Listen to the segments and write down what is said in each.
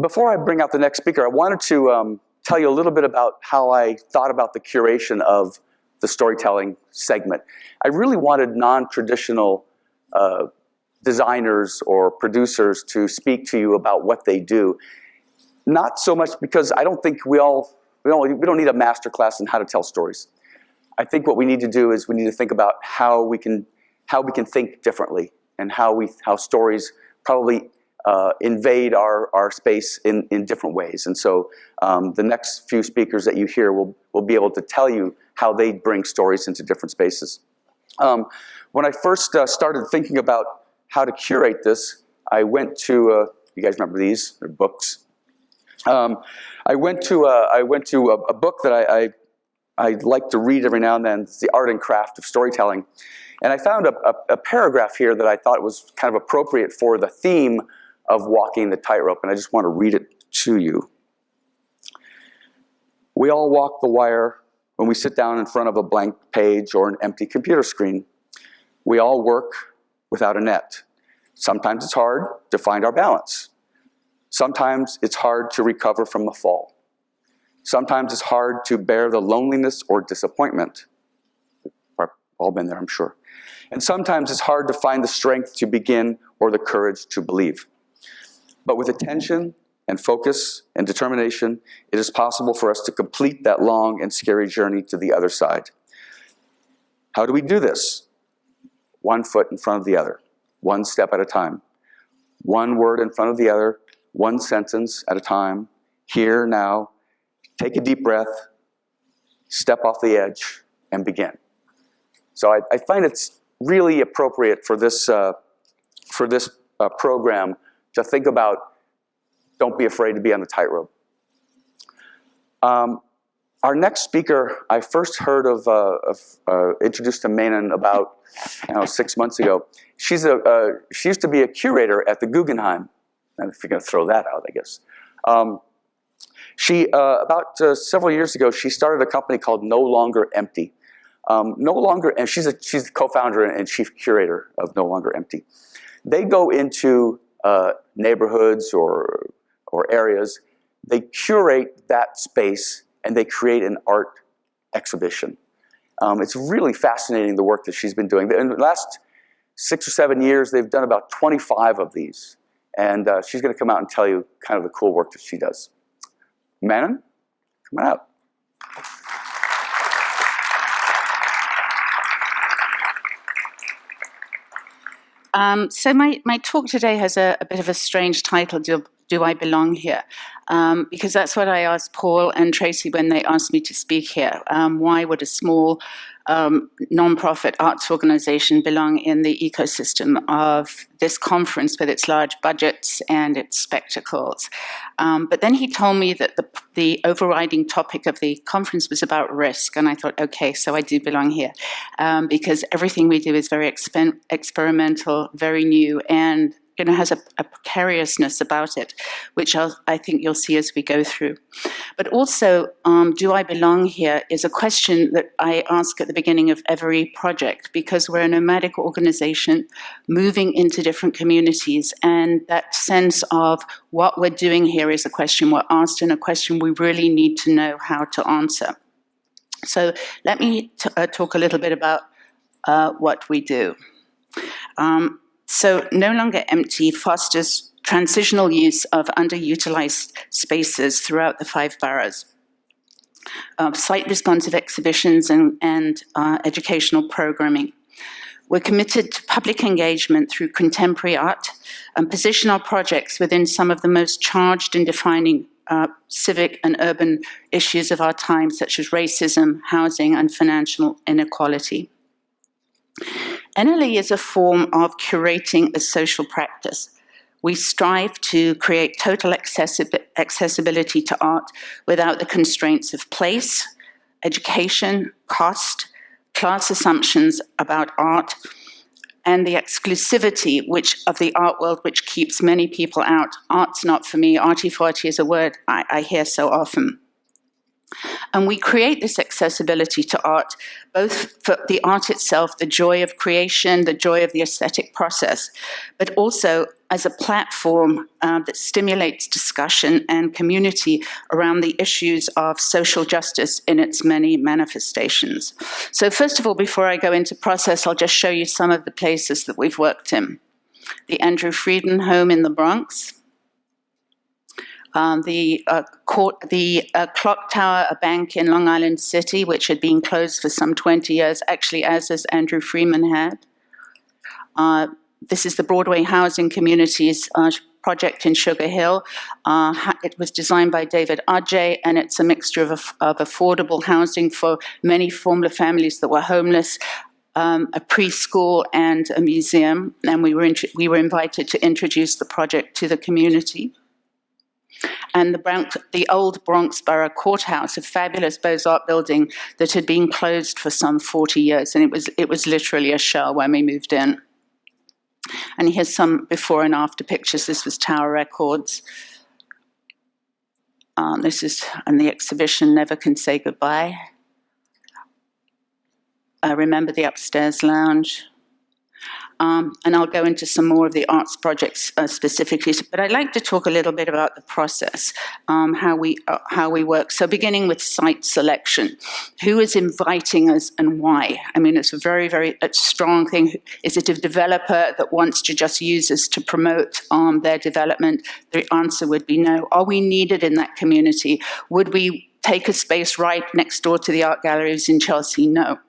before I bring out the next speaker, I wanted to tell you a little bit about how I thought about the curation of the storytelling segment. I really wanted non-traditional designers or producers to speak to you about what they do. Not so much because I don't think we don't need a master class in how to tell stories. I think what we need to do is we need to think about how we can think differently, and how stories probably invade our space in different ways. And so the next few speakers that you hear will be able to tell you how they bring stories into different spaces. When I first started thinking about how to curate this, I went to, you guys remember these? They're books. I went to a book that I like to read every now and then. It's The Art and Craft of Storytelling. And I found a paragraph here that I thought was kind of appropriate for the theme of walking the tightrope, and I just want to read it to you. We all walk the wire when we sit down in front of a blank page or an empty computer screen. We all work without a net. Sometimes it's hard to find our balance. Sometimes it's hard to recover from the fall. Sometimes it's hard to bear the loneliness or disappointment. We've all been there, I'm sure. And sometimes it's hard to find the strength to begin or the courage to believe. But with attention and focus and determination, it is possible for us to complete that long and scary journey to the other side. How do we do this? One foot in front of the other, one step at a time. One word in front of the other, one sentence at a time. Here, now. Take a deep breath, step off the edge, and begin. So I find it's really appropriate for this program to think about, don't be afraid to be on the tightrope. Our next speaker, I first heard introduced to Manon about 6 months ago. She used to be a curator at the Guggenheim. If you're going to throw that out, I guess. About several years ago, she started a company called No Longer Empty. And she's the co-founder and chief curator of No Longer Empty. They go into neighborhoods or areas, they curate that space, and they create an art exhibition. It's really fascinating, the work that she's been doing. In the last 6 or 7 years, they've done about 25 of these. And she's going to come out and tell you kind of the cool work that she does. Manon, come on out. So my talk today has a bit of a strange title, Do I Belong Here? Because that's what I asked Paul and Tracy when they asked me to speak here. Why would a small non-profit arts organization belong in the ecosystem of this conference with its large budgets and its spectacles? But then he told me that the overriding topic of the conference was about risk, and I thought, okay, so I do belong here, because everything we do is very experimental, very new, and has a precariousness about it, which I think you'll see as we go through. But also, do I belong here is a question that I ask at the beginning of every project, because we're a nomadic organization moving into different communities, and that sense of what we're doing here is a question we're asked and a question we really need to know how to answer. So let me talk a little bit about what we do. So No Longer Empty fosters transitional use of underutilized spaces throughout the 5 boroughs. Site-responsive exhibitions and educational programming. We're committed to public engagement through contemporary art and position our projects within some of the most charged and defining civic and urban issues of our time, such as racism, housing, and financial inequality. Nle is a form of curating a social practice. We strive to create total accessibility to art without the constraints of place, education, cost, class assumptions about art, and the exclusivity of the art world, which keeps many people out. Art's not for me. Arty-farty is a word I hear so often. And we create this accessibility to art, both for the art itself, the joy of creation, the joy of the aesthetic process, but also as a platform that stimulates discussion and community around the issues of social justice in its many manifestations. So first of all, before I go into process, I'll just show you some of the places that we've worked in. The Andrew Frieden home in the Bronx, the Clock Tower, a bank in Long Island City, which had been closed for some 20 years, actually as Andrew Freeman had. This is the Broadway Housing Communities project in Sugar Hill. It was designed by David Adjaye, and it's a mixture of affordable housing for many former families that were homeless, a preschool and a museum, and we were invited to introduce the project to the community. And the old Bronx Borough Courthouse, a fabulous Beaux-Arts building that had been closed for some 40 years, and it was literally a shell when we moved in. And here's some before and after pictures. This was Tower Records. This is in the exhibition Never Can Say Goodbye. Remember the Upstairs Lounge. And I'll go into some more of the arts projects specifically, but I'd like to talk a little bit about the process, how we work. So beginning with site selection, who is inviting us and why? I mean, it's a very, very strong thing. Is it a developer that wants to just use us to promote their development? The answer would be no. Are we needed in that community? Would we take a space right next door to the art galleries in Chelsea? No.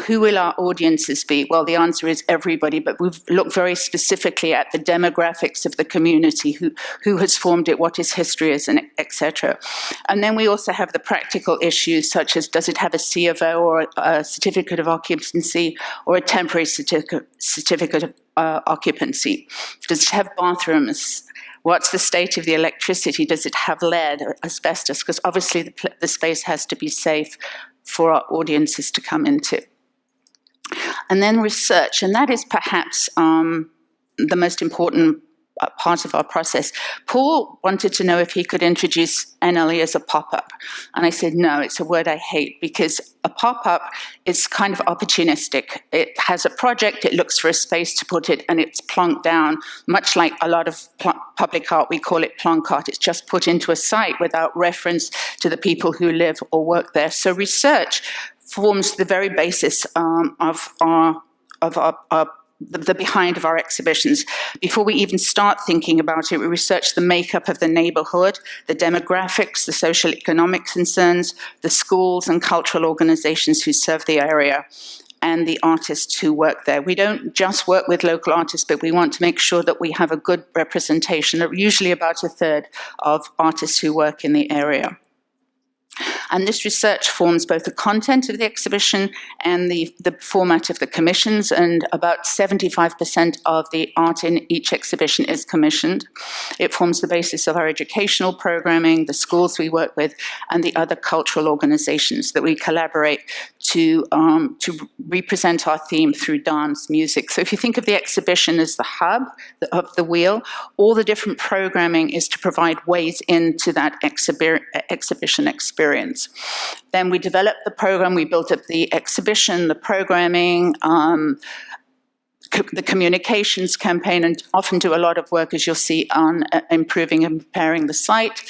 Who will our audiences be? Well, the answer is everybody, but we've looked very specifically at the demographics of the community, who has formed it, what its history is, and etc. And then we also have the practical issues, such as does it have a C of O or a certificate of occupancy or a temporary certificate of occupancy? Does it have bathrooms? What's the state of the electricity? Does it have lead or asbestos? Because obviously the space has to be safe for our audiences to come into. And then research, and that is perhaps the most important part of our process. Paul wanted to know if he could introduce Nle as a pop-up. And I said, no, it's a word I hate, because a pop-up is kind of opportunistic. It has a project, it looks for a space to put it, and it's plonked down. Much like a lot of public art, we call it plonk art. It's just put into a site without reference to the people who live or work there. So research forms the very basis of the behind of our exhibitions. Before we even start thinking about it, we research the makeup of the neighborhood, the demographics, the social economic concerns, the schools and cultural organizations who serve the area, and the artists who work there. We don't just work with local artists, but we want to make sure that we have a good representation, usually about a third of artists who work in the area. And this research forms both the content of the exhibition and the format of the commissions, and about 75% of the art in each exhibition is commissioned. It forms the basis of our educational programming, the schools we work with, and the other cultural organizations that we collaborate to represent our theme through dance, music. So if you think of the exhibition as the hub of the wheel, all the different programming is to provide ways into that exhibition experience. Then we developed the program, we built up the exhibition, the programming, the communications campaign, and often do a lot of work, as you'll see, on improving and preparing the site.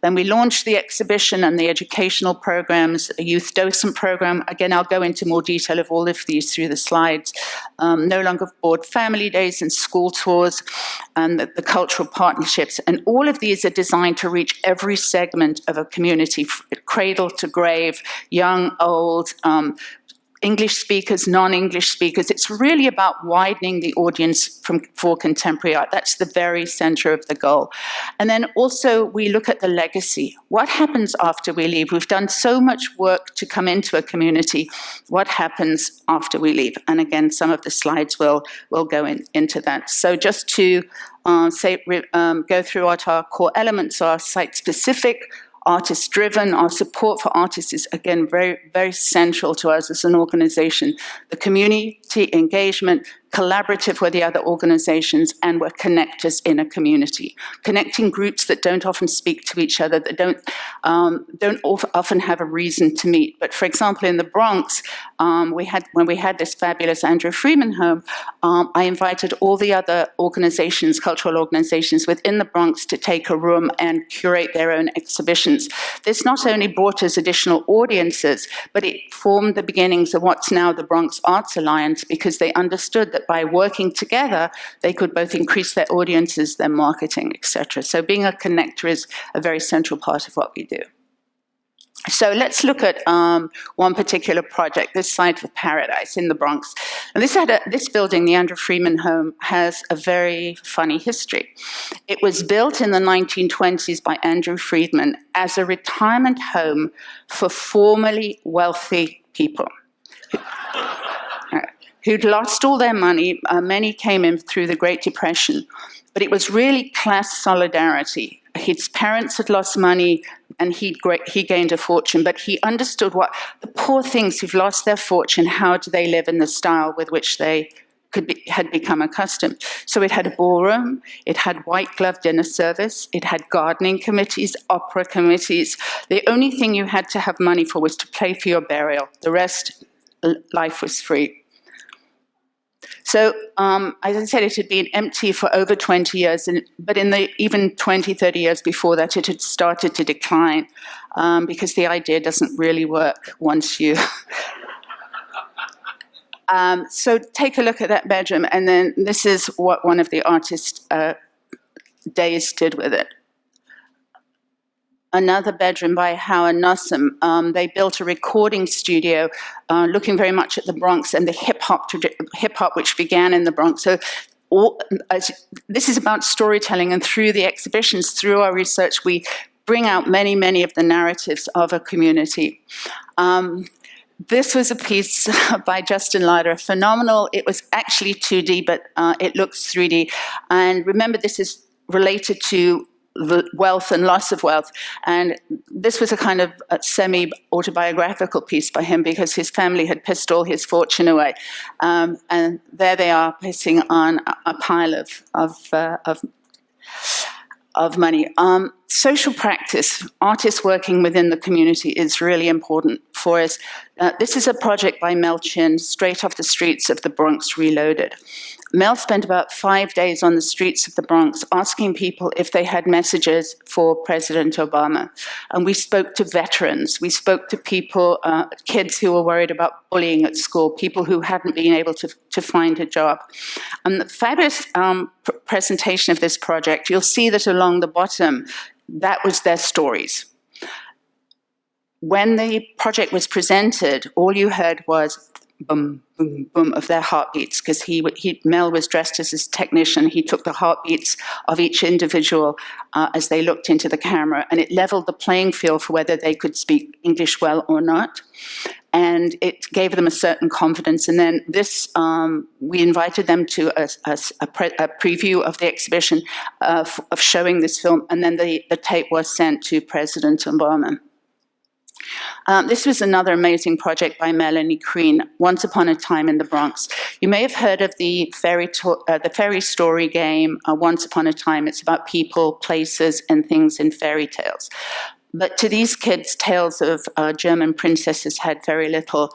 Then we launched the exhibition and the educational programs, a youth docent program. Again, I'll go into more detail of all of these through the slides. No longer board family days and school tours, and the cultural partnerships. And all of these are designed to reach every segment of a community, cradle to grave, young, old, English speakers, non-English speakers. It's really about widening the audience for contemporary art. That's the very center of the goal. And then also we look at the legacy. What happens after we leave? We've done so much work to come into a community. What happens after we leave? And again, some of the slides will go into that. So just to go through what our core elements are: site-specific, artist-driven. Our support for artists is, again, very, very central to us as an organization. The community engagement, collaborative with the other organizations, and were connectors in a community, connecting groups that don't often speak to each other, that don't often have a reason to meet. But for example, in the Bronx, when we had this fabulous Andrew Freeman home, I invited all the other organizations, cultural organizations within the Bronx to take a room and curate their own exhibitions. This not only brought us additional audiences, but it formed the beginnings of what's now the Bronx Arts Alliance, because they understood that by working together, they could both increase their audiences, their marketing, etc. So being a connector is a very central part of what we do. So let's look at one particular project, this Site for Paradise in the Bronx. And this building, the Andrew Freeman home, has a very funny history. It was built in the 1920s by Andrew Freeman as a retirement home for formerly wealthy people who'd lost all their money. Many came in through the Great Depression, but it was really class solidarity. His parents had lost money, and he gained a fortune, but he understood what the poor things who've lost their fortune, how do they live in the style with which they had become accustomed. So it had a ballroom, it had white glove dinner service, it had gardening committees, opera committees. The only thing you had to have money for was to pay for your burial. The rest, life was free. So, as I said, it had been empty for over 20 years, but in the even 20, 30 years before that, it had started to decline because the idea doesn't really work once you... So take a look at that bedroom, and then this is what one of the artists' Days did with it. Another bedroom by Howard Nussum. They built a recording studio looking very much at the Bronx and the hip-hop which began in the Bronx. So this is about storytelling, and through the exhibitions, through our research, we bring out many, many of the narratives of a community. This was a piece by Justin Leider, phenomenal. It was actually 2D, but it looks 3D. And remember, this is related to the wealth and loss of wealth. And this was a kind of a semi-autobiographical piece by him because his family had pissed all his fortune away. And there they are pissing on a pile of money. Social practice, artists working within the community is really important for us. This is a project by Mel Chin, straight off the streets of the Bronx Reloaded. Mel spent about 5 days on the streets of the Bronx asking people if they had messages for President Obama. And we spoke to veterans, we spoke to people, kids who were worried about bullying at school, people who hadn't been able to find a job. And the fabulous presentation of this project, you'll see that along the bottom, that was their stories. When the project was presented, all you heard was boom, boom, boom of their heartbeats, because Mel was dressed as his technician. He took the heartbeats of each individual as they looked into the camera, and it leveled the playing field for whether they could speak English well or not. And it gave them a certain confidence. And then this, we invited them to a preview of the exhibition of showing this film, and then the tape was sent to President Obama. This was another amazing project by Melanie Crean, Once Upon a Time in the Bronx. You may have heard of the fairy story game, Once Upon a Time. It's about people, places, and things in fairy tales. But to these kids, tales of German princesses had very little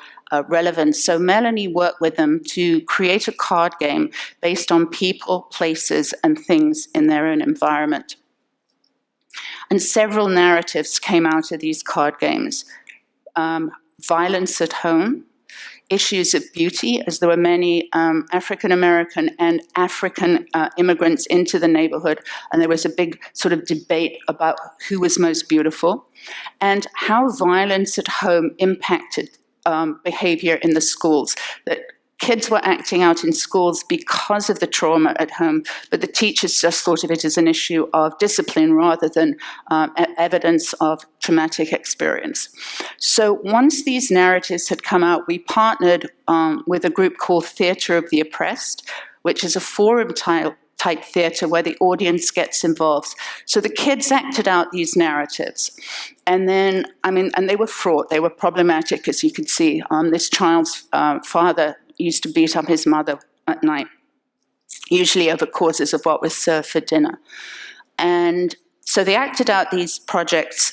relevance. So Melanie worked with them to create a card game based on people, places, and things in their own environment. And several narratives came out of these card games. Violence at home, issues of beauty, as there were many African-American and African immigrants into the neighborhood, and there was a big sort of debate about who was most beautiful, and how violence at home impacted behavior in the schools, that kids were acting out in schools because of the trauma at home, but the teachers just thought of it as an issue of discipline rather than evidence of traumatic experience. So once these narratives had come out, we partnered with a group called Theatre of the Oppressed, which is a forum-type theatre where the audience gets involved. So the kids acted out these narratives. And then, and they were fraught, they were problematic, as you could see. This child's father used to beat up his mother at night, usually over courses of what was served for dinner. And so they acted out these projects,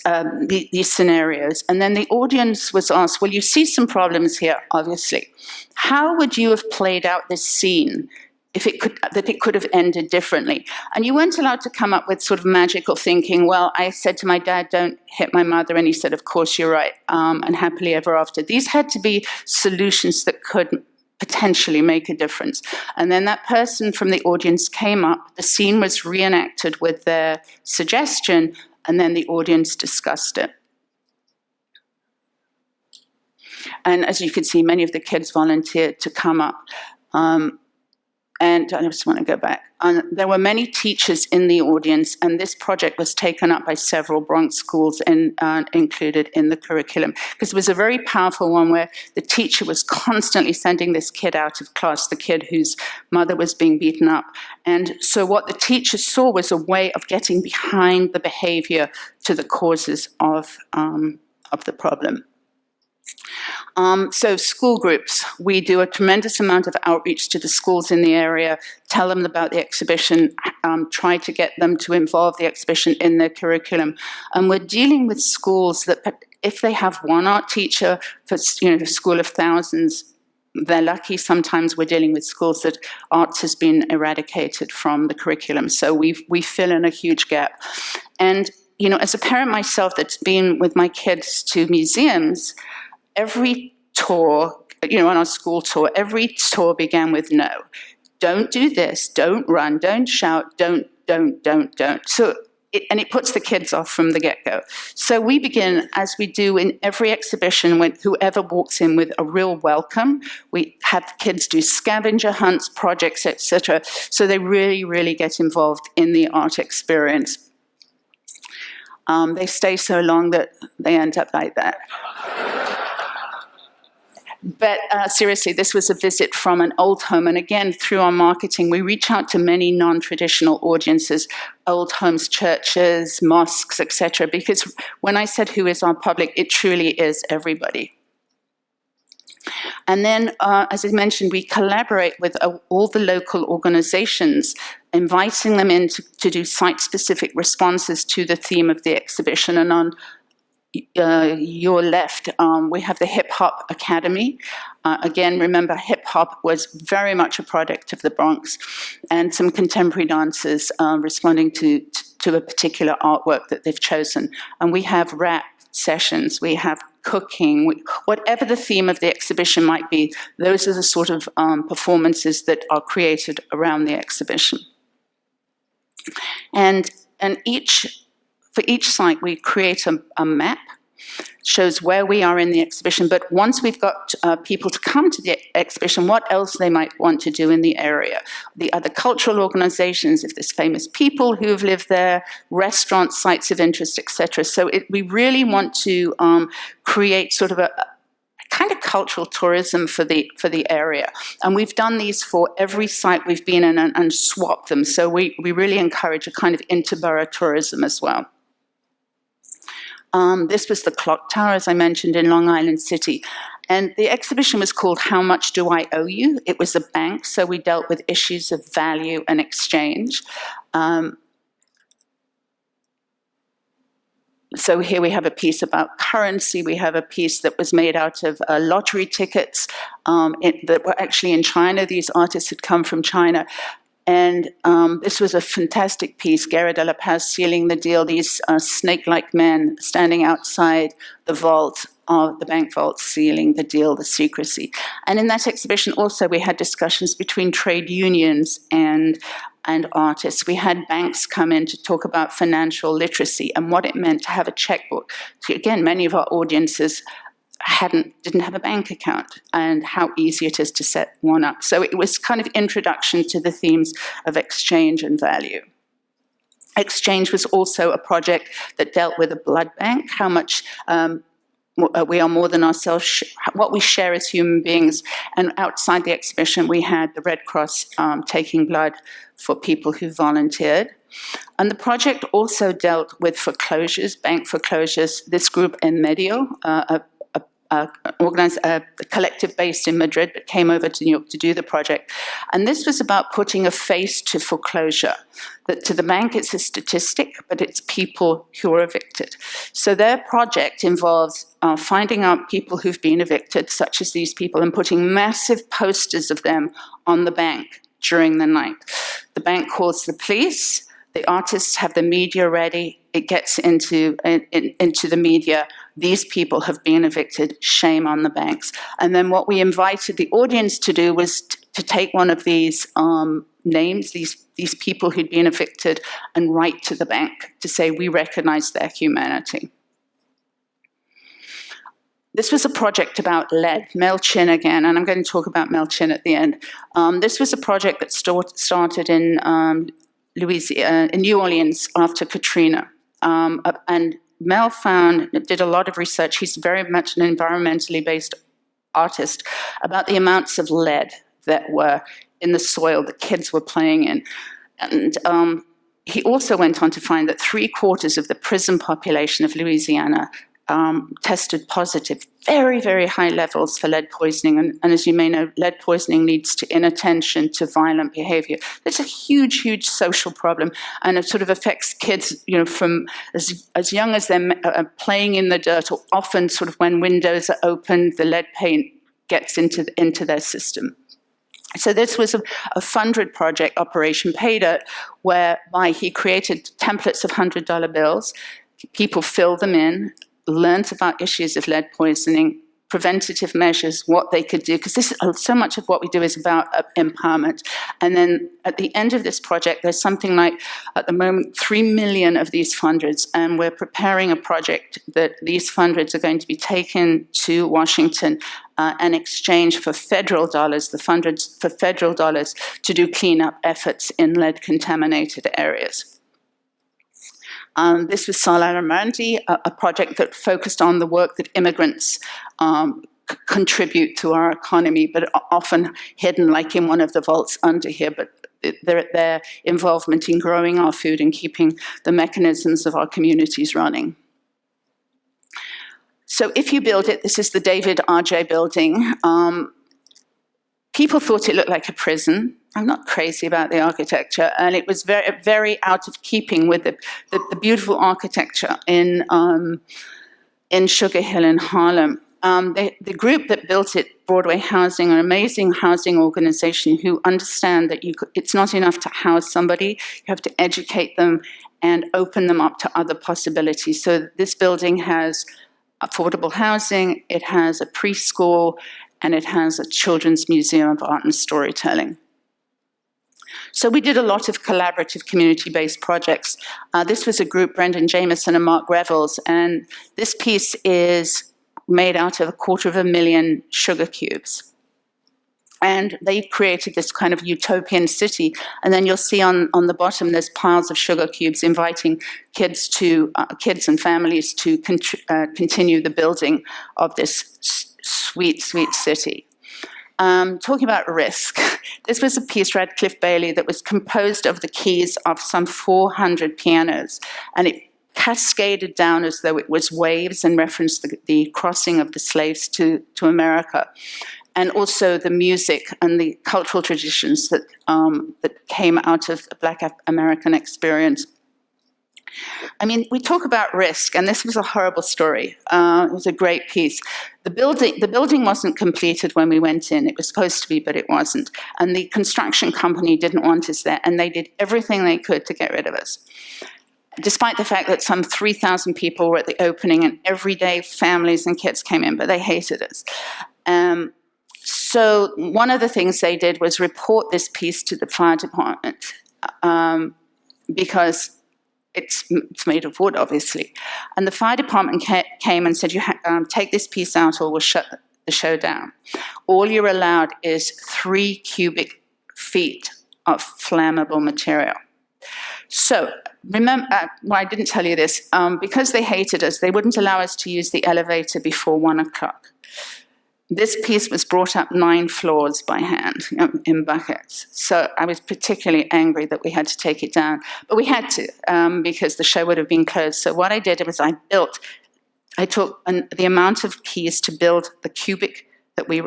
these scenarios, and then the audience was asked, well, you see some problems here, obviously. How would you have played out this scene if it could have ended differently? And you weren't allowed to come up with sort of magical thinking. Well, I said to my dad, don't hit my mother, and he said, of course, you're right, and happily ever after. These had to be solutions that could potentially make a difference. And then that person from the audience came up, the scene was reenacted with their suggestion, and then the audience discussed it. And as you can see, many of the kids volunteered to come up. And I just want to go back. There were many teachers in the audience, and this project was taken up by several Bronx schools and included in the curriculum, because it was a very powerful one where the teacher was constantly sending this kid out of class, the kid whose mother was being beaten up. And so what the teacher saw was a way of getting behind the behavior to the causes of the problem. So school groups, we do a tremendous amount of outreach to the schools in the area, tell them about the exhibition, try to get them to involve the exhibition in their curriculum. And we're dealing with schools that if they have one art teacher for a school of thousands, they're lucky. Sometimes we're dealing with schools that arts has been eradicated from the curriculum. So we fill in a huge gap. And as a parent myself that's been with my kids to museums, every tour, on our school tour, every tour began with no. Don't do this, don't run, don't shout, don't. So, it puts the kids off from the get-go. So we begin, as we do in every exhibition, when whoever walks in with a real welcome. We have the kids do scavenger hunts, projects, etc. So they really, really get involved in the art experience. They stay so long that they end up like that. But seriously, this was a visit from an old home. And again, through our marketing, we reach out to many non-traditional audiences, old homes, churches, mosques, etc. Because when I said who is our public, it truly is everybody. And then, as I mentioned, we collaborate with all the local organizations, inviting them in to do site-specific responses to the theme of the exhibition. And on your left, we have the Hip Hop Academy. Again, remember, hip hop was very much a product of the Bronx, and some contemporary dancers responding to a particular artwork that they've chosen. And we have rap sessions, we have cooking, whatever the theme of the exhibition might be, those are the sort of performances that are created around the exhibition. And for each site, we create a map, shows where we are in the exhibition, but once we've got people to come to the exhibition, what else they might want to do in the area. The other cultural organizations, if there's famous people who've lived there, restaurants, sites of interest, etc. So we really want to create sort of a kind of cultural tourism for the area. And we've done these for every site we've been in and swapped them. So we really encourage a kind of interborough tourism as well. This was the clock tower, as I mentioned, in Long Island City. And the exhibition was called How Much Do I Owe You? It was a bank, so we dealt with issues of value and exchange. So here we have a piece about currency. We have a piece that was made out of lottery tickets that were actually in China. These artists had come from China. And this was a fantastic piece, Guerra de la Paz sealing the deal, these snake-like men standing outside the vault, the bank vault, sealing the deal, the secrecy. And in that exhibition also we had discussions between trade unions and artists. We had banks come in to talk about financial literacy and what it meant to have a checkbook. So again, many of our audiences didn't have a bank account, and how easy it is to set one up. So it was kind of introduction to the themes of exchange and value. Exchange was also a project that dealt with a blood bank, how much we are more than ourselves, what we share as human beings. And outside the exhibition, we had the Red Cross taking blood for people who volunteered. And the project also dealt with foreclosures, bank foreclosures. This group in Medio, a collective based in Madrid, but came over to New York to do the project. And this was about putting a face to foreclosure. That to the bank, it's a statistic, but it's people who are evicted. So their project involves finding out people who've been evicted, such as these people, and putting massive posters of them on the bank during the night. The bank calls the police. The artists have the media ready. It gets into the media. These people have been evicted. Shame on the banks. And then what we invited the audience to do was to take one of these names, these people who'd been evicted, and write to the bank to say, we recognize their humanity. This was a project about lead, Mel Chin again, and I'm going to talk about Mel Chin at the end. This was a project that started in New Orleans after Katrina. And Mel did a lot of research. He's very much an environmentally based artist about the amounts of lead that were in the soil that kids were playing in. And he also went on to find that 3/4 of the prison population of Louisiana tested positive, very, very high levels for lead poisoning. And as you may know, lead poisoning leads to inattention, to violent behavior. It's a huge, huge social problem, and it sort of affects kids, from as young as they're playing in the dirt, or often sort of when windows are opened, the lead paint gets into their system. So this was a funded project, Operation Pay Dirt, whereby he created templates of $100 bills. People fill them in, learned about issues of lead poisoning, preventative measures, what they could do, because so much of what we do is about empowerment. And then at the end of this project, there's something like, at the moment, 3 million of these funders, and we're preparing a project that these funders are going to be taken to Washington in exchange for federal dollars, the funders for federal dollars, to do cleanup efforts in lead-contaminated areas. This was Salah Ramandi, a project that focused on the work that immigrants contribute to our economy, but often hidden, like in one of the vaults under here, but their involvement in growing our food and keeping the mechanisms of our communities running. So if you build it, this is the David R.J. building. People thought it looked like a prison. I'm not crazy about the architecture, and it was very, very out of keeping with the beautiful architecture in Sugar Hill in Harlem. The group that built it, Broadway Housing, an amazing housing organization who understand that it's not enough to house somebody, you have to educate them and open them up to other possibilities. So this building has affordable housing, it has a preschool, and it has a children's museum of art and storytelling. So we did a lot of collaborative community-based projects. This was a group, Brendan Jameson and Mark Revels, and this piece is made out of 250,000 sugar cubes. And they created this kind of utopian city. And then you'll see on the bottom, there's piles of sugar cubes inviting kids and families to continue the building of this sweet, sweet city. Talking about risk, this was a piece, Radcliffe Bailey, that was composed of the keys of some 400 pianos, and it cascaded down as though it was waves and referenced the crossing of the slaves to America, and also the music and the cultural traditions that came out of the Black American experience. I mean, we talk about risk, and this was a horrible story. It was a great piece. The building wasn't completed when we went in. It was supposed to be, but it wasn't. And the construction company didn't want us there, and they did everything they could to get rid of us. Despite the fact that some 3,000 people were at the opening, and every day families and kids came in, but they hated us. So one of the things they did was report this piece to the fire department, because it's made of wood, obviously. And the fire department came and said, take this piece out or we'll shut the show down. All you're allowed is 3 cubic feet of flammable material. So remember, I didn't tell you this, because they hated us, they wouldn't allow us to use the elevator before 1 o'clock. This piece was brought up 9 floors by hand in buckets. So I was particularly angry that we had to take it down. But we had to, because the show would have been closed. So what I did was I built I took the amount of keys to build the cubic that we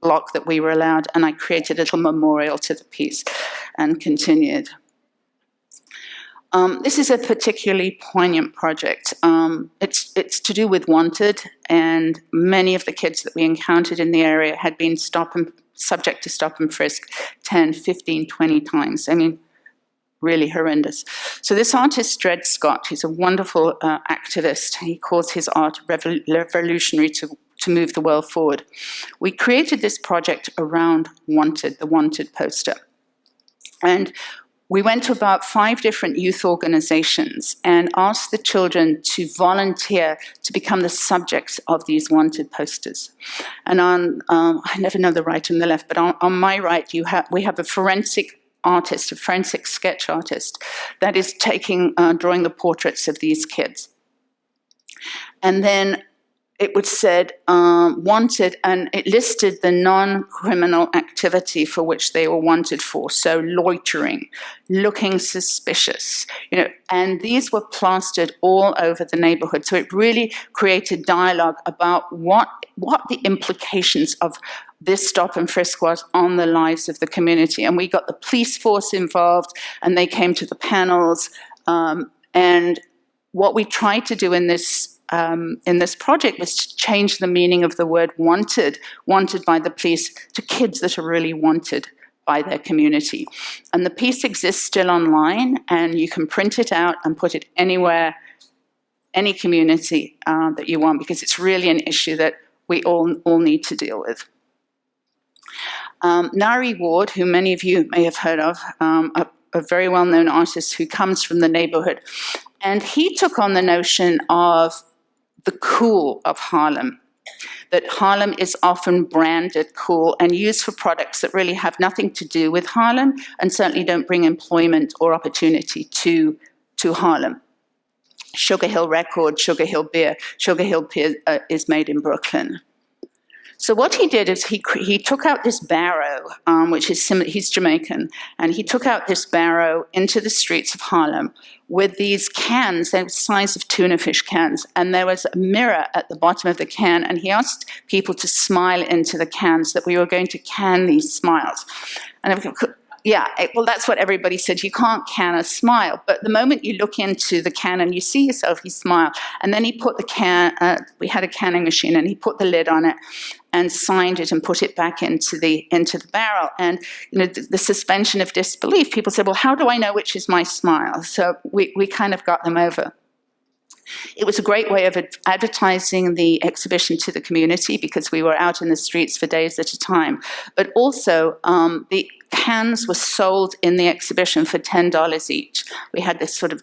block that we were allowed, and I created a little memorial to the piece and continued. This is a particularly poignant project. It's to do with wanted, and many of the kids that we encountered in the area had been subject to stop and frisk 10, 15, 20 times. I mean, really horrendous. So this artist, Dred Scott, he's a wonderful activist. He calls his art revolutionary to move the world forward. We created this project around Wanted, the Wanted poster. And we went to about 5 different youth organizations and asked the children to volunteer to become the subjects of these Wanted posters. And on, I never know the right and the left, but on my right, we have a forensic artist, a forensic sketch artist, that is drawing the portraits of these kids. And then it was said wanted, and it listed the non-criminal activity for which they were wanted for. So loitering, looking suspicious, and these were plastered all over the neighborhood. So it really created dialogue about what the implications of this stop and frisk was on the lives of the community. And we got the police force involved, and they came to the panels. And what we tried to do in this project was to change the meaning of the word wanted by the police, to kids that are really wanted by their community. And the piece exists still online, and you can print it out and put it anywhere, any community that you want, because it's really an issue that we all need to deal with. Nari Ward, who many of you may have heard of, a very well-known artist who comes from the neighborhood, and he took on the notion of the cool of Harlem, that Harlem is often branded cool and used for products that really have nothing to do with Harlem and certainly don't bring employment or opportunity to Harlem. Sugar Hill Record, Sugar Hill Beer. Sugar Hill Beer is made in Brooklyn. So what he did is he took out this barrow, which is he's Jamaican, and he took out this barrow into the streets of Harlem with these cans, they were the size of tuna fish cans, and there was a mirror at the bottom of the can, and he asked people to smile into the cans, that we were going to can these smiles. And well, that's what everybody said. You can't can a smile. But the moment you look into the can and you see yourself, you smile. And then he put the can, we had a canning machine, and he put the lid on it and signed it and put it back into the barrel. And the suspension of disbelief, people said, well, how do I know which is my smile? So we kind of got them over. It was a great way of advertising the exhibition to the community, because we were out in the streets for days at a time. But also, the cans were sold in the exhibition for $10 each. We had this sort of,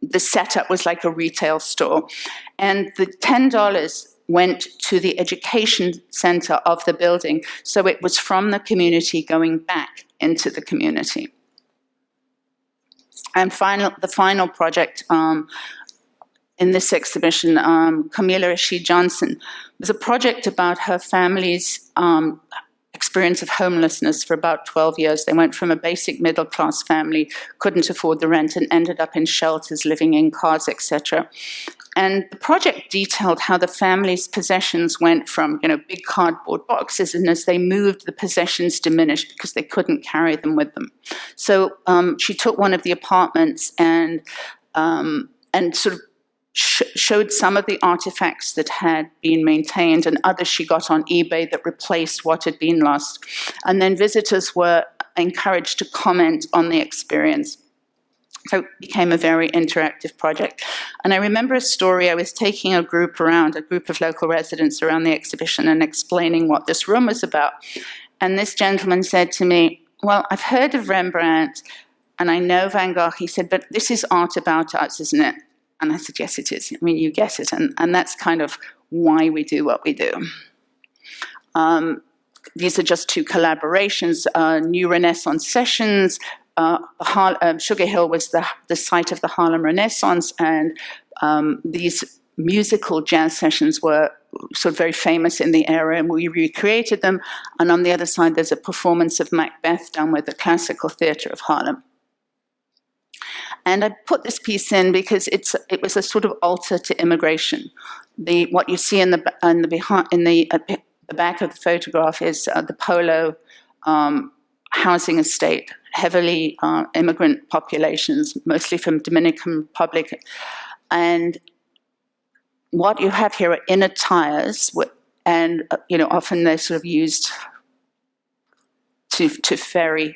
the setup was like a retail store. And the $10 went to the education center of the building. So it was from the community going back into the community. And the final project in this exhibition, Camila Rashid Johnson, was a project about her family's experience of homelessness for about 12 years. They went from a basic middle-class family, couldn't afford the rent, and ended up in shelters, living in cars, etc. And the project detailed how the family's possessions went from, big cardboard boxes, and as they moved, the possessions diminished because they couldn't carry them with them. So she took one of the apartments and sort of showed some of the artifacts that had been maintained, and others she got on eBay that replaced what had been lost. And then visitors were encouraged to comment on the experience. So it became a very interactive project. And I remember a story. I was taking a group of local residents around the exhibition and explaining what this room was about. And this gentleman said to me, well, I've heard of Rembrandt and I know Van Gogh. He said, but this is art about us, isn't it? And I said, yes, it is. I mean, you guess it. And that's kind of why we do what we do. These are just 2 collaborations, New Renaissance Sessions. Sugar Hill was the site of the Harlem Renaissance, and these musical jazz sessions were sort of very famous in the area, and we recreated them. And on the other side, there's a performance of Macbeth done with the Classical Theatre of Harlem. And I put this piece in because it was a sort of altar to immigration. What you see in the back of the photograph is the Polo housing estate, heavily immigrant populations, mostly from Dominican Republic. And what you have here are inner tires, and often they're sort of used to ferry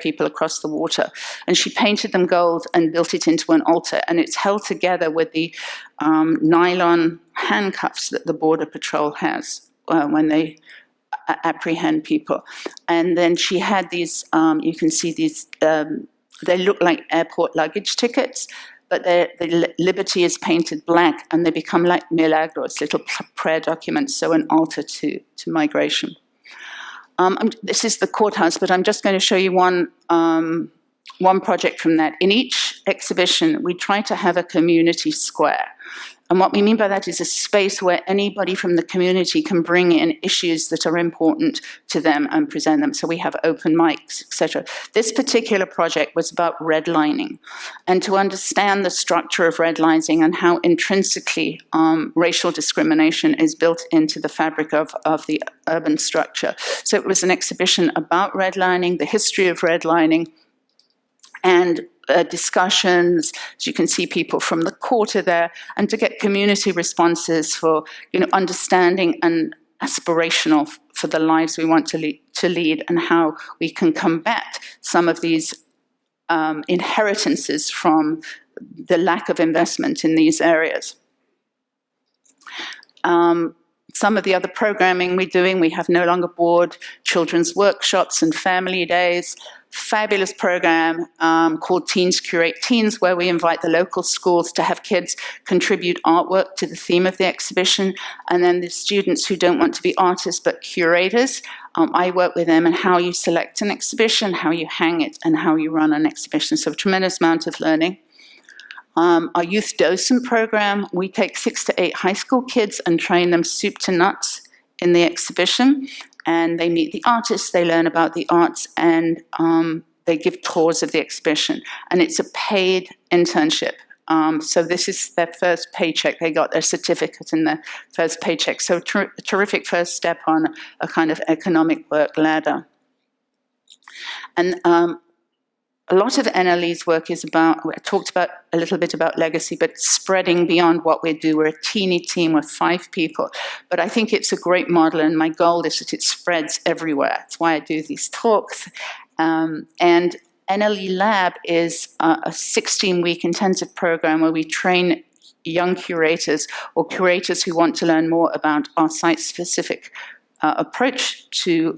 people across the water. And she painted them gold and built it into an altar, and it's held together with the nylon handcuffs that the Border Patrol has when they apprehend people. And then she had these, you can see these, they look like airport luggage tickets, but the Liberty is painted black, and they become like milagros, little prayer documents, so an altar to migration. This is the courthouse, but I'm just going to show you one project from that. In each exhibition, we try to have a community square. And what we mean by that is a space where anybody from the community can bring in issues that are important to them and present them. So we have open mics, etc. This particular project was about redlining, and to understand the structure of redlining and how intrinsically racial discrimination is built into the fabric of the urban structure. So it was an exhibition about redlining, the history of redlining, and discussions. As you can see, people from the court are there, and to get community responses for understanding and aspirational for the lives we want to lead, and how we can combat some of these inheritances from the lack of investment in these areas. Some of the other programming we're doing, we have No Longer Bored, children's workshops and family days, fabulous program called Teens Curate Teens, where we invite the local schools to have kids contribute artwork to the theme of the exhibition. And then the students who don't want to be artists but curators, I work with them on how you select an exhibition, how you hang it, and how you run an exhibition. So a tremendous amount of learning. Our youth docent program, we take 6 to 8 high school kids and train them soup to nuts in the exhibition. And they meet the artists, they learn about the arts, and they give tours of the exhibition. And it's a paid internship. So this is their first paycheck. They got their certificate in their first paycheck. So a terrific first step on a kind of economic work ladder. And a lot of Nle's work is about, I talked about a little bit about legacy, but spreading beyond what we do. We're a teeny team with 5 people, but I think it's a great model, and my goal is that it spreads everywhere. That's why I do these talks. And Nle Lab is a 16-week intensive program where we train young curators or curators who want to learn more about our site-specific approach to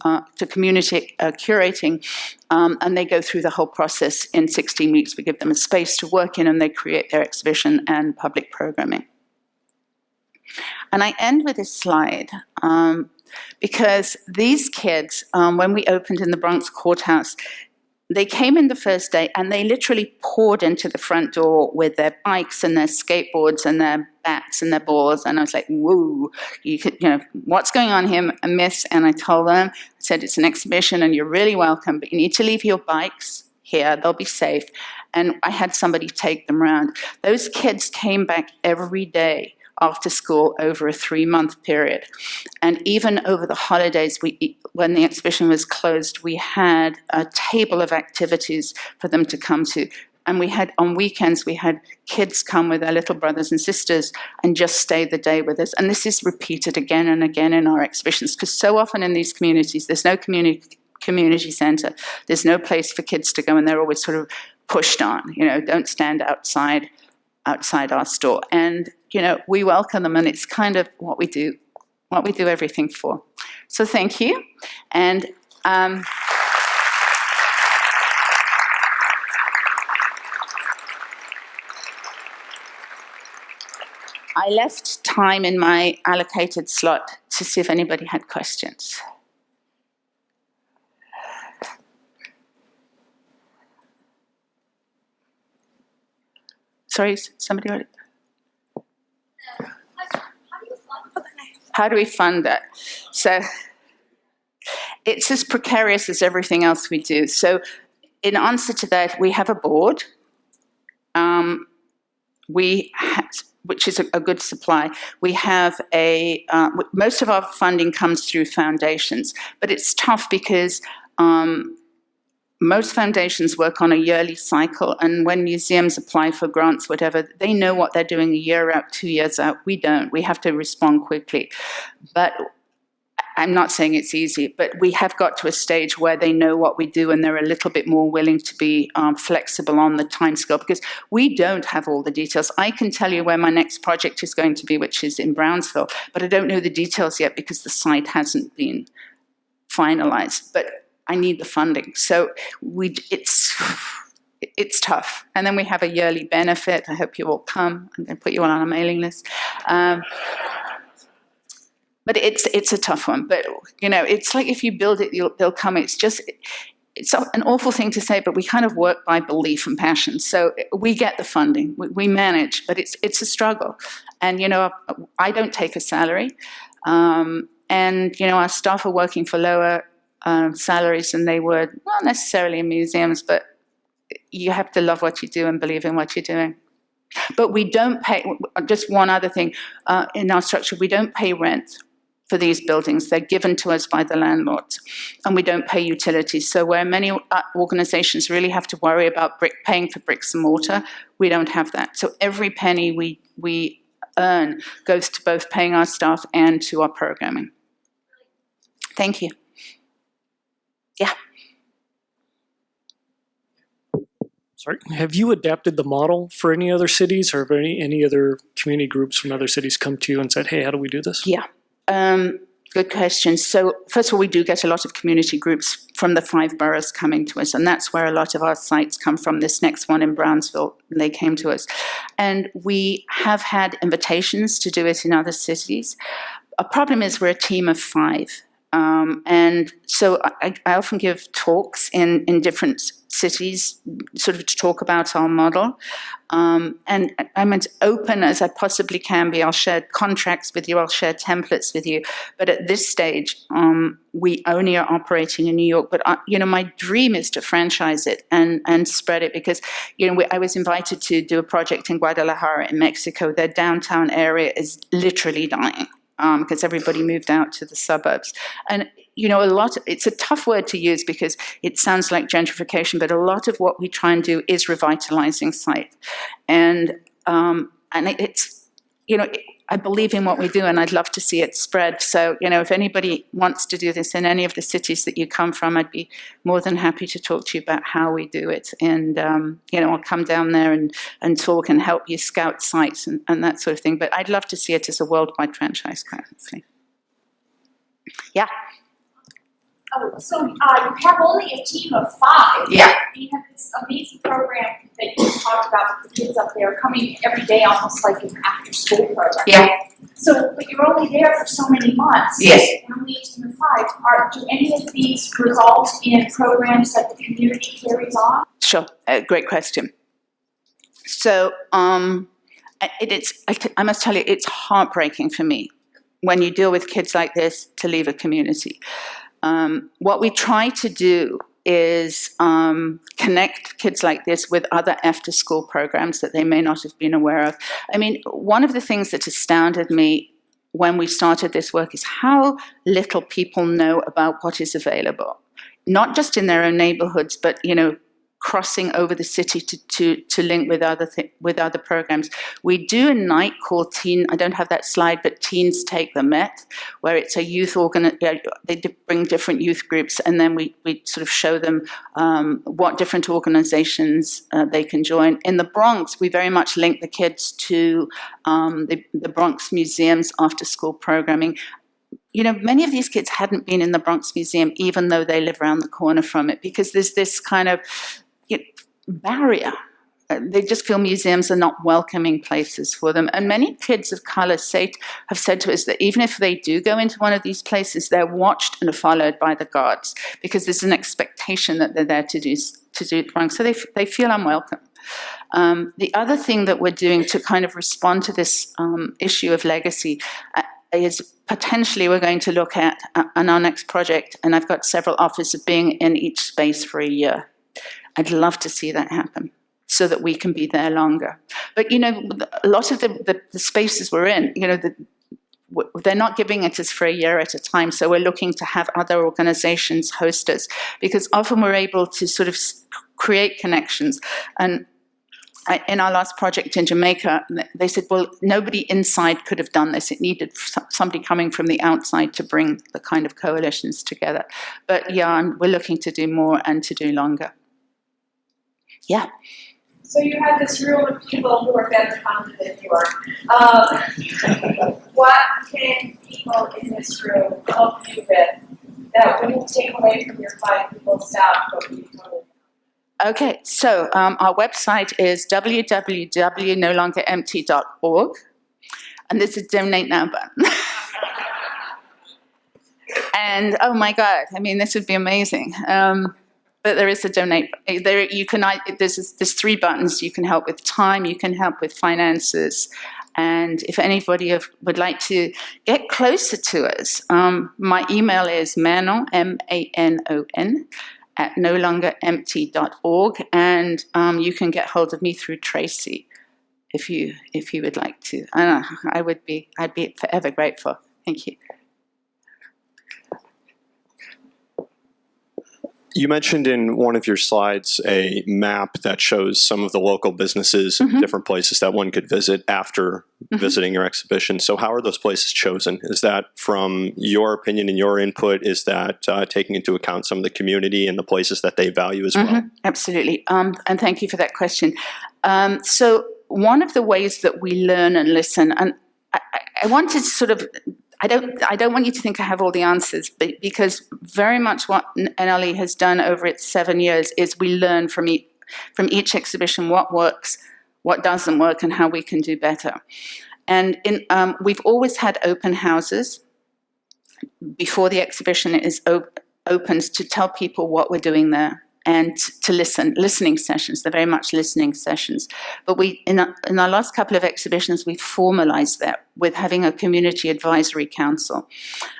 community curating, and they go through the whole process in 16 weeks. We give them a space to work in, and they create their exhibition and public programming. And I end with this slide because these kids, when we opened in the Bronx courthouse, they came in the first day and they literally poured into the front door with their bikes and their skateboards and their bats and their balls. And I was like, whoa, what's going on here, miss? And I told them, I said, it's an exhibition and you're really welcome, but you need to leave your bikes here. They'll be safe. And I had somebody take them around. Those kids came back every day after school over a 3-month period. And even over the holidays, when the exhibition was closed, we had a table of activities for them to come to. And we had, on weekends, we had kids come with their little brothers and sisters and just stay the day with us. And this is repeated again and again in our exhibitions, because so often in these communities, there's no community center. There's no place for kids to go, and they're always sort of pushed on, don't stand outside our store. And we welcome them, and it's kind of what we do everything for. So thank you. And I left time in my allocated slot to see if anybody had questions. Sorry, somebody already? How do we fund that? So it's as precarious as everything else we do. So in answer to that, we have a board, which is a good supply. We have most of our funding comes through foundations, but it's tough because most foundations work on a yearly cycle, and when museums apply for grants, whatever, they know what they're doing a year out, 2 years out. We don't. We have to respond quickly. But I'm not saying it's easy, but we have got to a stage where they know what we do and they're a little bit more willing to be flexible on the timescale, because we don't have all the details. I can tell you where my next project is going to be, which is in Brownsville, but I don't know the details yet because the site hasn't been finalized. But I need the funding. So it's tough. And then we have a yearly benefit. I hope you all come. I'm going to put you all on a mailing list. But it's a tough one. But, you know, it's like if you build it, they'll come. It's an awful thing to say, but we kind of work by belief and passion. So we get the funding. We manage, but it's a struggle. And, you know, I don't take a salary. And, you know, our staff are working for lower salaries than they would, not necessarily in museums, but you have to love what you do and believe in what you're doing. But we don't pay, just one other thing, in our structure, we don't pay rent for these buildings. They're given to us by the landlords, and we don't pay utilities. So where many organizations really have to worry about paying for bricks and mortar, we don't have that. So every penny we earn goes to both paying our staff and to our programming. Thank you. Yeah. Sorry, have you adapted the model for any other cities, or have any other community groups from other cities come to you and said, hey, how do we do this? Yeah, good question. So first of all, we do get a lot of community groups from the 5 boroughs coming to us, and that's where a lot of our sites come from. This next one in Brownsville, they came to us. And we have had invitations to do it in other cities. A problem is we're a team of 5. And so I often give talks in different cities, sort of to talk about our model. And I'm as open as I possibly can be. I'll share contracts with you, I'll share templates with you. But at this stage, we only are operating in New York. But, you know, my dream is to franchise it and spread it, because, you know, I was invited to do a project in Guadalajara in Mexico. Their downtown area is literally dying. Because everybody moved out to the suburbs. And, you know, it's a tough word to use because it sounds like gentrification, but a lot of what we try and do is revitalizing site. And it's, you know, I believe in what we do and I'd love to see it spread. So, you know, if anybody wants to do this in any of the cities that you come from, I'd be more than happy to talk to you about how we do it. And, you know, I'll come down there and talk and help you scout sites and that sort of thing. But I'd love to see it as a worldwide franchise kind of thing. Yeah. Oh, so you have only a team of 5. Yeah. You have this amazing program that you talked about with the kids up there coming every day, almost like an after-school program. Yeah. So, but you're only there for so many months. Yes. And only a team of 5. Do any of these result in programs that the community carries on? Sure. Great question. So, I must tell you, it's heartbreaking for me when you deal with kids like this to leave a community. What we try to do is connect kids like this with other after-school programs that they may not have been aware of. I mean, one of the things that astounded me when we started this work is how little people know about what is available, not just in their own neighborhoods, but, you know, crossing over the city to link with other programs. We do a night called Teen, I don't have that slide, but Teens Take the Met, where it's a youth they bring different youth groups, and then we sort of show them what different organizations they can join. In the Bronx, we very much link the kids to the Bronx Museum's after-school programming. You know, many of these kids hadn't been in the Bronx Museum, even though they live around the corner from it, because there's this kind of barrier. They just feel museums are not welcoming places for them. And many kids of color have said to us that even if they do go into one of these places, they're watched and followed by the guards, because there's an expectation that they're there to do it wrong. So they feel unwelcome. The other thing that we're doing to kind of respond to this issue of legacy is potentially we're going to look at on our next project, and I've got several offers of being in each space for a year. I'd love to see that happen. so that we can be there longer. But, you know, a lot of the spaces we're in, you know, they're not giving it us for a year at a time, so we're looking to have other organizations host us, because often we're able to sort of create connections. And in our last project in Jamaica, they said, well, nobody inside could have done this. It needed somebody coming from the outside to bring the kind of coalitions together. But yeah, we're looking to do more and to do longer. Yeah. So you have this room of people who are better founded than you are. What can people in this room help you with that wouldn't take away from your 5 people staff, but would be totally? Okay, so our website is www.nolongerempty.org, and there's a donate now button. And oh my God, I mean, this would be amazing. But there is a donate. There you can. There's 3 buttons. You can help with time. You can help with finances. And if anybody would like to get closer to us, my email is Manon, MANON, @nolongerempty.org, and you can get hold of me through Tracy, if you would like to. I'd be forever grateful. Thank you. You mentioned in one of your slides a map that shows some of the local businesses, different places that one could visit after visiting your exhibition. So how are those places chosen? Is that from your opinion and your input? Is that taking into account some of the community and the places that they value as well? Absolutely. And thank you for that question. So one of the ways that we learn and listen, and I wanted to sort of, I don't want you to think I have all the answers, but because very much what Nle has done over its 7 years is we learn from each exhibition what works, what doesn't work, and how we can do better. And we've always had open houses before the exhibition opens to tell people what we're doing there and to listening sessions. They're very much listening sessions. But in our last couple of exhibitions, we've formalized that with having a community advisory council.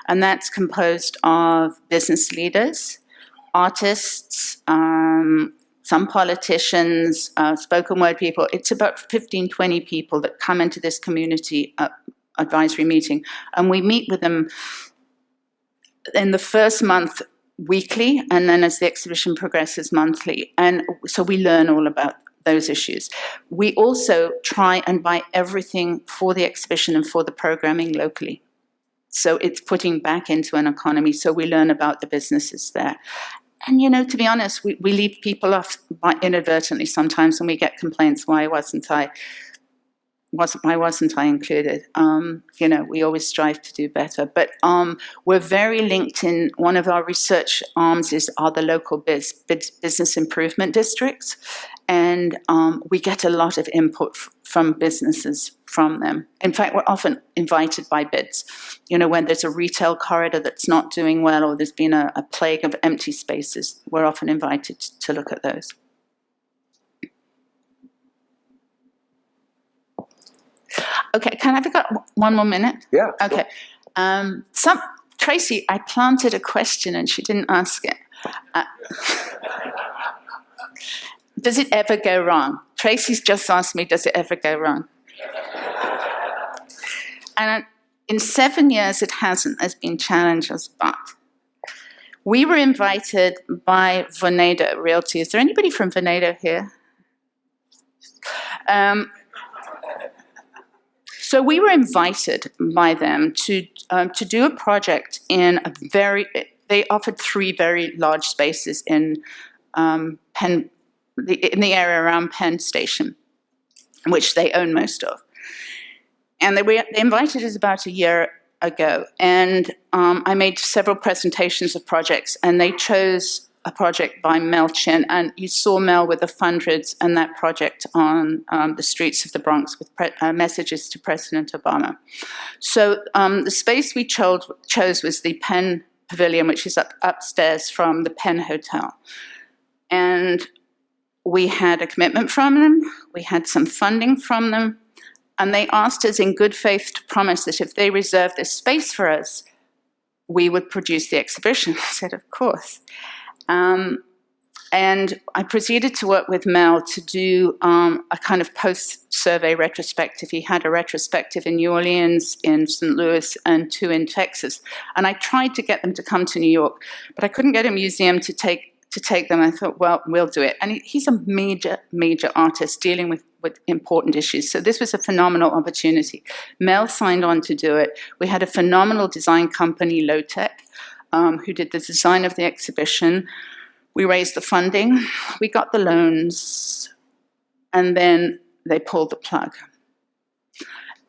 And that's composed of business leaders, artists, some politicians, spoken word people. It's about 15, 20 people that come into this community advisory meeting. And we meet with them in the first month weekly, and then as the exhibition progresses, monthly. And so we learn all about those issues. We also try and buy everything for the exhibition and for the programming locally. So it's putting back into an economy. So we learn about the businesses there. And, you know, to be honest, we leave people off inadvertently sometimes, and we get complaints, why wasn't I included? You know, we always strive to do better. But we're very linked in, one of our research arms are the local business improvement districts. And we get a lot of input from businesses from them. In fact, we're often invited by bids. You know, when there's a retail corridor that's not doing well, or there's been a plague of empty spaces, we're often invited to look at those. Okay, can I have got 1 more minute? Yeah. Okay. Tracy, I planted a question and she didn't ask it. Does it ever go wrong? Tracy's just asked me, does it ever go wrong? And in 7 years, it hasn't. There's been challenges, but we were invited by Vornado Realty. Is there anybody from Vornado here? So we were invited by them to do a project in they offered 3 very large spaces in in the area around Penn Station, which they own most of. And they invited us about a year ago, and I made several presentations of projects, and they chose a project by Mel Chin, and you saw Mel with the Fundreds and that project on the streets of the Bronx with messages to President Obama. So the space we chose was the Penn Pavilion, which is upstairs from the Penn Hotel. And we had a commitment from them, we had some funding from them, and they asked us in good faith to promise that if they reserved this space for us, we would produce the exhibition. I said, of course. And I proceeded to work with Mel to do a kind of post-survey retrospective. He had a retrospective in New Orleans, in St. Louis, and 2 in Texas. And I tried to get them to come to New York, but I couldn't get a museum to take them. I thought, well, we'll do it. And he's a major, major artist dealing with important issues. So this was a phenomenal opportunity. Mel signed on to do it. We had a phenomenal design company, Low Tech, who did the design of the exhibition. We raised the funding, we got the loans, and then they pulled the plug.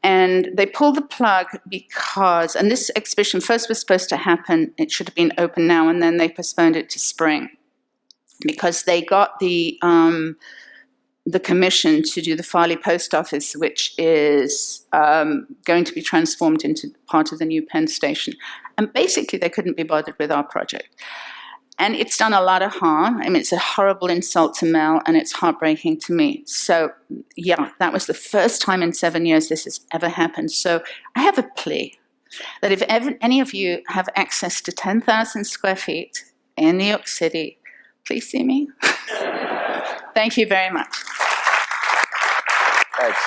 And they pulled the plug because, and this exhibition first was supposed to happen, it should have been open now, and then they postponed it to spring because they got the commission to do the Farley Post Office, which is going to be transformed into part of the new Penn Station. And basically, they couldn't be bothered with our project. And it's done a lot of harm. I mean, it's a horrible insult to Mel, and it's heartbreaking to me. So, yeah, that was the first time in 7 years this has ever happened. So I have a plea that if any of you have access to 10,000 square feet in New York City, please see me. Thank you very much. Thanks.